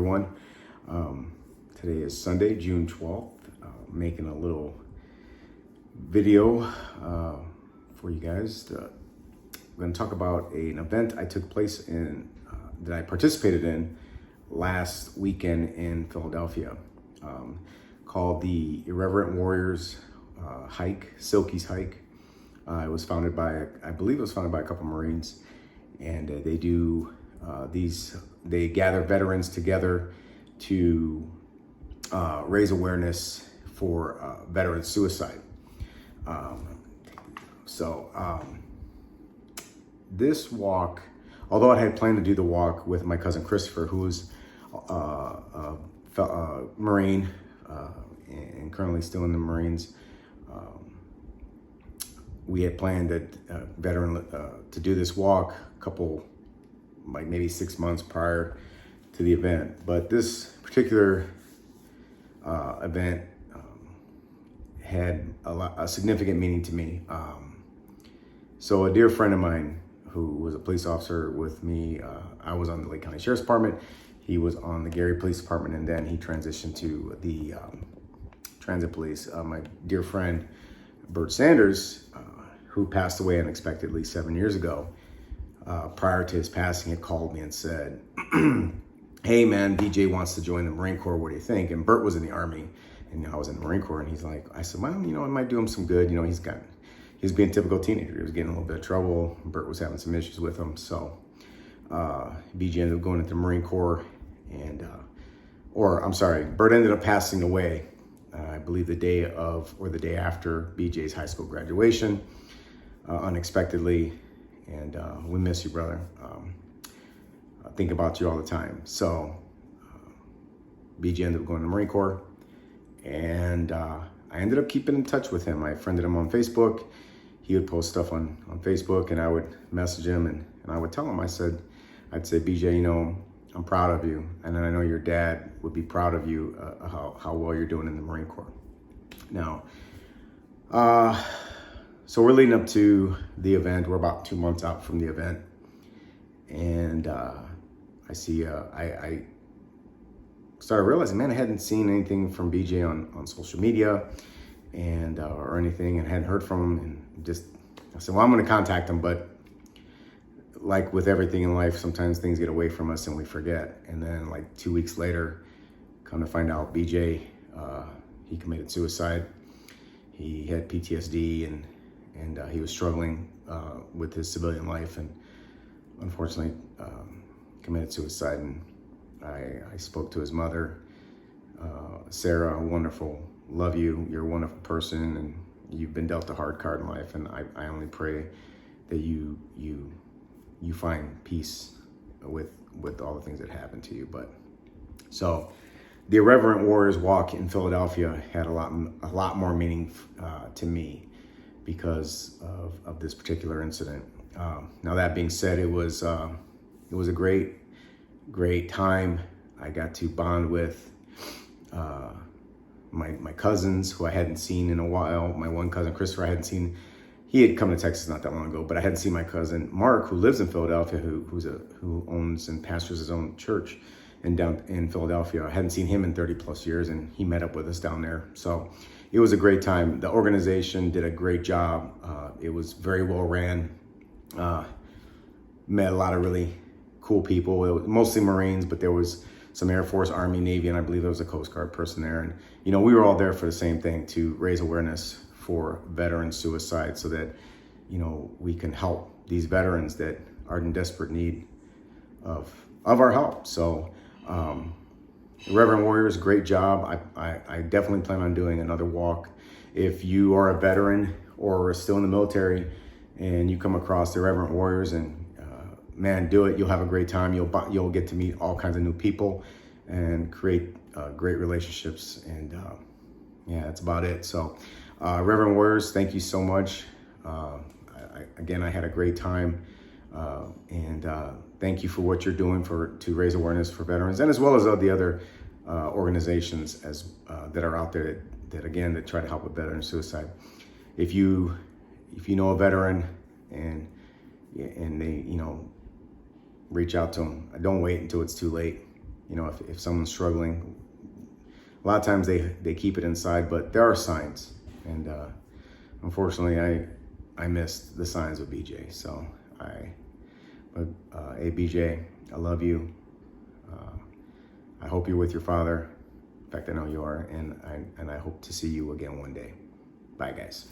everyone. Today is Sunday, June 12th. Making a little video for you guys. I'm going to talk about an event that I participated in last weekend in Philadelphia, called the Irreverent Warriors silkies hike. It was founded by, I believe it was founded by a couple Marines, and they do they gather veterans together to raise awareness for veteran suicide. This walk, although I had planned to do the walk with my cousin Christopher, who's a Marine and currently still in the Marines, we had planned to do this walk a couple, like maybe 6 months prior to the event. But this particular event had a significant meaning to me. So a dear friend of mine who was a police officer with me, I was on the Lake County Sheriff's Department, he was on the Gary Police Department, and then he transitioned to the Transit Police. My dear friend, Bert Sanders, who passed away unexpectedly 7 years ago, prior to his passing, had called me and said, hey man, BJ wants to join the Marine Corps, what do you think? And Bert was in the Army, and I was in the Marine Corps, and he's like, I said, well, it might do him some good. He was being a typical teenager. He was getting a little bit of trouble. Bert was having some issues with him. So BJ ended up going into the Marine Corps, Bert ended up passing away, I believe the day after BJ's high school graduation, unexpectedly. And we miss you, brother. I think about you all the time. So BJ ended up going to the Marine Corps, and I ended up keeping in touch with him. I friended him on Facebook. He would post stuff on Facebook, and I would message him, and I would tell him, I'd say, BJ, I'm proud of you, and I know your dad would be proud of you, how well you're doing in the Marine Corps. Now, so we're leading up to the event. We're about 2 months out from the event, and I started realizing, man, I hadn't seen anything from BJ on social media and or anything, and hadn't heard from him. And I said, well, I'm going to contact him, but like with everything in life, sometimes things get away from us and we forget. And then like 2 weeks later, come to find out, BJ, he committed suicide. He had PTSD, and he was struggling with his civilian life, and unfortunately committed suicide. And I spoke to his mother, Sarah, wonderful, love you, you're a wonderful person, and you've been dealt a hard card in life, and I only pray that you find peace with all the things that happened to you. But so the Irreverent Warriors walk in Philadelphia had a lot more meaning to me because of this particular incident. Now that being said, it was a great time. I got to bond with my cousins, who I hadn't seen in a while. My one cousin, Christopher, I hadn't seen. He had come to Texas not that long ago, but I hadn't seen my cousin Mark, who lives in Philadelphia, who owns and pastors his own church down in Philadelphia. I hadn't seen him in 30 plus years, and he met up with us down there. So it was a great time. The organization did a great job. It was very well ran. Met a lot of really cool people. It was mostly Marines, but there was some Air Force, Army, Navy, and I believe there was a Coast Guard person there. And, we were all there for the same thing, to raise awareness for veteran suicide, so that, we can help these veterans that are in desperate need of our help. So, Reverend Warriors, great job. I definitely plan on doing another walk. If you are a veteran or still in the military and you come across the Reverend Warriors, and man, do it. You'll have a great time. You'll get to meet all kinds of new people and create great relationships. And that's about it. So, Reverend Warriors, thank you so much. I had a great time, and thank you for what you're doing to raise awareness for veterans, and as well as the other organizations that are out there that try to help with veteran suicide. If you know a veteran and they reach out to them. Don't wait until it's too late. You know, if someone's struggling, a lot of times they keep it inside, but there are signs. And unfortunately, I missed the signs with BJ. So hey BJ, I love you. I hope you're with your father. In fact, I know you are, and I hope to see you again one day. Bye, guys.